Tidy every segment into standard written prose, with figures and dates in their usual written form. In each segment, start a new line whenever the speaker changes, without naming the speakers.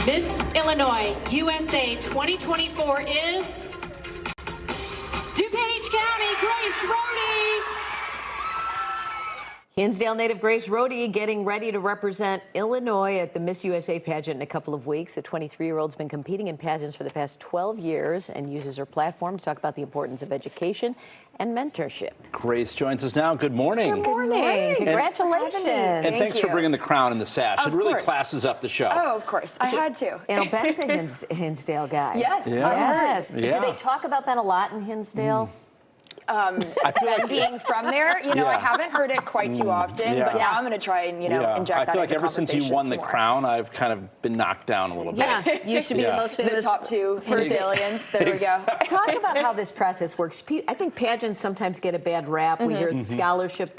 Miss Illinois USA 2024 is DuPage County, Grace Rohde.
Hinsdale native Grace Rohde getting ready to represent Illinois at the Miss USA pageant in a couple of weeks. The 23-year-old's been competing in pageants for the past 12 years and uses her platform to talk about the importance of education and mentorship.
Grace joins us now. Good morning.
Good morning. Congratulations.
And thanks for bringing the crown and the sash.
Of
It really
course.
classes up the show.
Oh, of course. I had to.
You know, Ben's a Hinsdale guy.
Yes.
Yes.
Yeah.
Do they talk about Ben a lot in Hinsdale?
I feel like
Being from there, I
Yeah.
haven't heard it quite too often,
Yeah.
but now I'm going to try and, inject
I
that
feel like
into
ever since you
conversation
won the
some more.
crown, I've kind of been knocked down a little bit.
Yeah. Used to be the
Yeah.
most
The
famous.
top two first aliens. There we go.
Talk about how this process works. I think pageants sometimes get a bad rap. We hear scholarship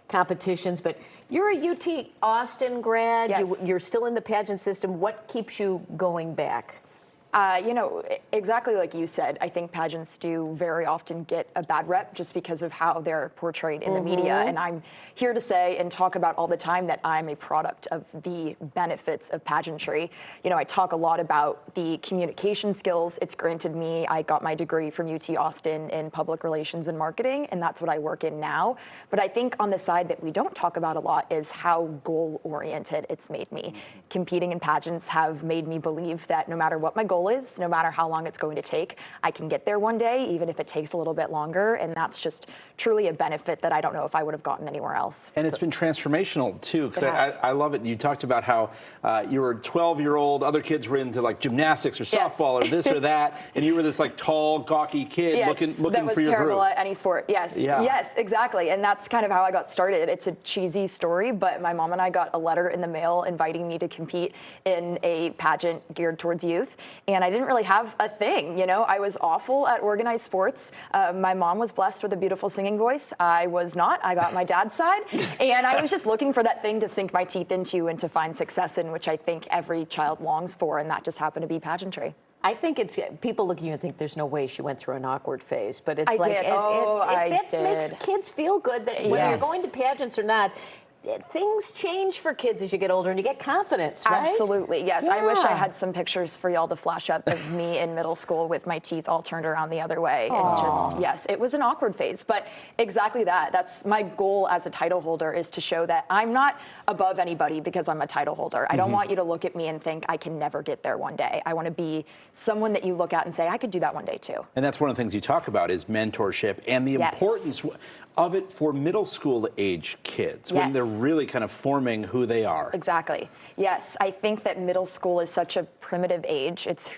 competitions, but you're a UT Austin grad.
Yes.
You're still in the pageant system. What keeps you going back?
Exactly like you said, I think pageants do very often get a bad rep just because of how they're portrayed in the media. And I'm here to say and talk about all the time that I'm a product of the benefits of pageantry. I talk a lot about the communication skills it's granted me. I got my degree from UT Austin in public relations and marketing, and that's what I work in now. But I think on the side that we don't talk about a lot is how goal-oriented it's made me. Competing in pageants have made me believe that no matter what my goal is, no matter how long it's going to take, I can get there one day, even if it takes a little bit longer. And that's just truly a benefit that I don't know if I would have gotten anywhere else.
And it's been transformational, too, because
It has.
I love it. You talked about how you were a 12-year-old, other kids were into like gymnastics or
Yes.
softball or this or that, and you were this like tall, gawky kid
Yes,
looking
that was
for your
terrible
group.
at any sport. Yes,
Yeah.
yes, exactly. And that's kind of how I got started. It's a cheesy story, but my mom and I got a letter in the mail inviting me to compete in a pageant geared towards youth. And I didn't really have a thing, I was awful at organized sports. My mom was blessed with a beautiful singing voice. I was not. I got my dad's side. And I was just looking for that thing to sink my teeth into and to find success in, which I think every child longs for. And that just happened to be pageantry.
I think it's people look at you and think there's no way she went through an awkward phase, but it's
I
like
did.
that
did.
makes kids feel good that whether you're
Yes.
going to pageants or not, things change for kids as you get older and you get confidence, right?
Absolutely, yes. I wish I
Yeah.
had some pictures for y'all to flash up of me in middle school with my teeth all turned around the other way. And just, yes, it was an awkward phase, but exactly that. That's my goal as a title holder, is to show that I'm not above anybody because I'm a title holder. I don't want you to look at me and think I can never get there one day. I want to be someone that you look at and say, I could do that one day too.
And that's one of the things you talk about is mentorship and the
Yes.
importance of it for middle school age kids when
Yes.
they're really kind of forming who they are.
Exactly. Yes, I think that middle school is such a primitive age. It's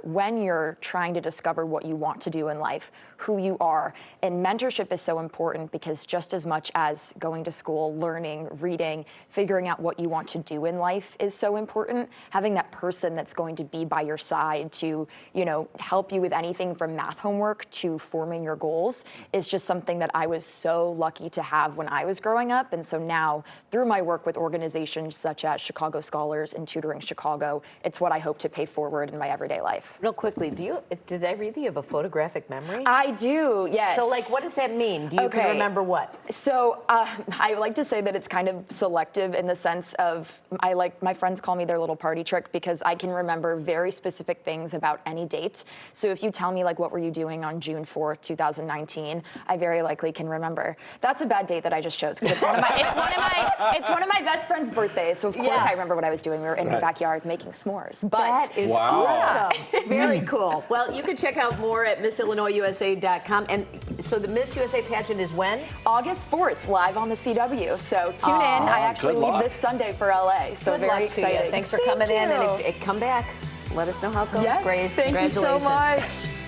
when you're trying to discover what you want to do in life, who you are. And mentorship is so important because just as much as going to school, learning, reading, figuring out what you want to do in life is so important, having that person that's going to be by your side to, help you with anything from math homework to forming your goals is just something that I was so lucky to have when I was growing up. And so now, through my work with organizations such as Chicago Scholars and Tutoring Chicago, it's what I hope to pay forward in my everyday life.
Real quickly, did I read that you have a photographic memory?
I do, yes.
So, what does that mean? Do you can remember what?
So I like to say that it's kind of selective in the sense of my friends call me their little party trick because I can remember very specific things about any date. So if you tell me what were you doing on June 4th, 2019, I very likely can remember. That's a bad date that I just chose because it's one of my best friend's birthdays. So of course I remember what I was doing. We were in her backyard making s'mores. But
That is
Wow.
awesome. Very cool. Well, you can check out more at MissIllinoisUSA.com. And so the Miss USA pageant is when?
August 4th, live on the CW. So tune in. I actually
good
leave
luck.
this Sunday for LA. So
Good
very
luck to
excited.
you. Thanks for coming in.
you.
And if come back, let us know how it goes,
Yes,
Grace.
thank you so
Congratulations.
much.